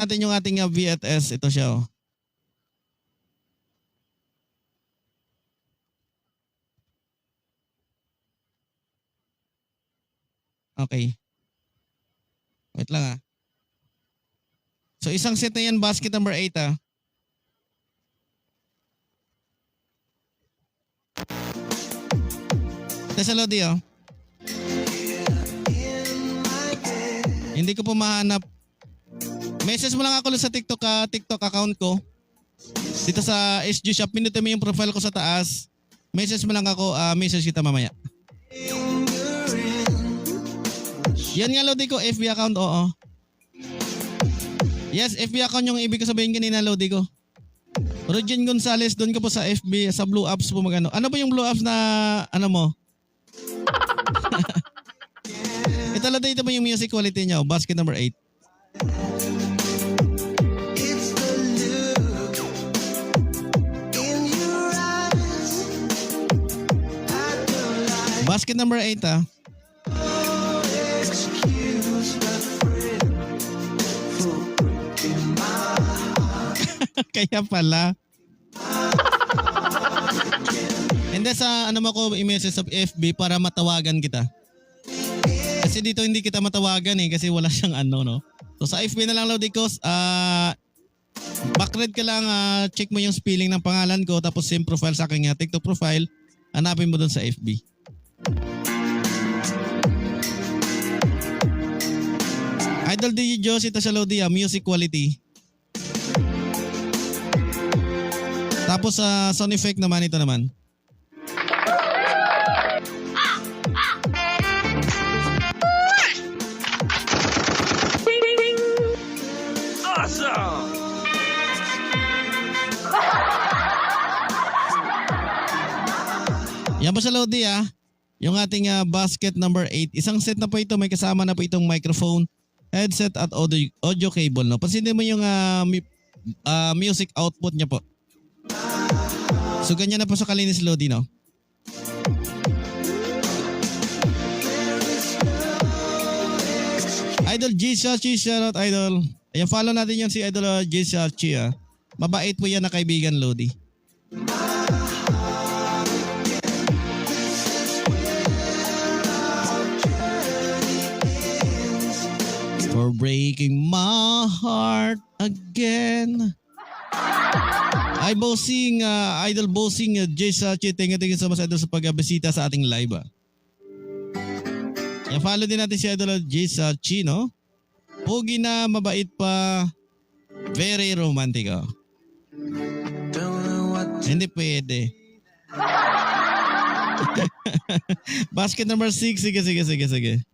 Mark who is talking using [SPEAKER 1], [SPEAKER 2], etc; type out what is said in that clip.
[SPEAKER 1] natin yung ating VFS. Ito siya oh. Okay. Wait lang ah. So isang set na yan, basket number 8 ah. Ito sa Lodi oh. Hindi ko po mahanap. Message mo lang ako sa TikTok account ko. Dito sa SG Shop, pinutin mo yung profile ko sa taas. Message mo lang ako, message kita mamaya. Yan nga Lodi ko, FB account, oo. Yes, FB account yung ibig ko sabihin kanina Lodi ko. Regine Gonzalez, doon ka po sa FB, sa Blue Apps po magano. Ano ba yung Blue Apps na, ano mo? Ito Lodi, ito ba yung music quality niya, basket number 8. Basket number 8 ah. Kaya pala. Hindi sa ano mo ko i-message sa FB para matawagan kita. Kasi dito hindi kita matawagan eh kasi wala siyang ano no. So sa FB na lang Lodi ko, backread ka lang, check mo yung spelling ng pangalan ko tapos same profile sa aking TikTok profile, hanapin mo doon sa FB. Idol DJ Joss, ito sa Lodi music quality. Tapos sa sound effect naman, ito naman.
[SPEAKER 2] Awesome!
[SPEAKER 1] Yan po sa Lodi yung ating basket number 8. Isang set na po ito, may kasama na po itong microphone, headset at audio cable. No? Pansinin mo yung music output niya po. So ganyan na po sa kalinis Lodi, no? Idol G Shachi, shoutout Idol. Ayan, follow natin yan si Idol G Shachi. Mabait po yan na kaibigan Lodi. For breaking my heart again. Ay bossing, Idol bossing, Jay Sachi, thank you so much Idol sa pagbisita sa ating live. Follow din natin si Idol Jay Sachi, no? Pogi na, mabait pa, very romantic. Hindi pwede. Basket number 6, sige.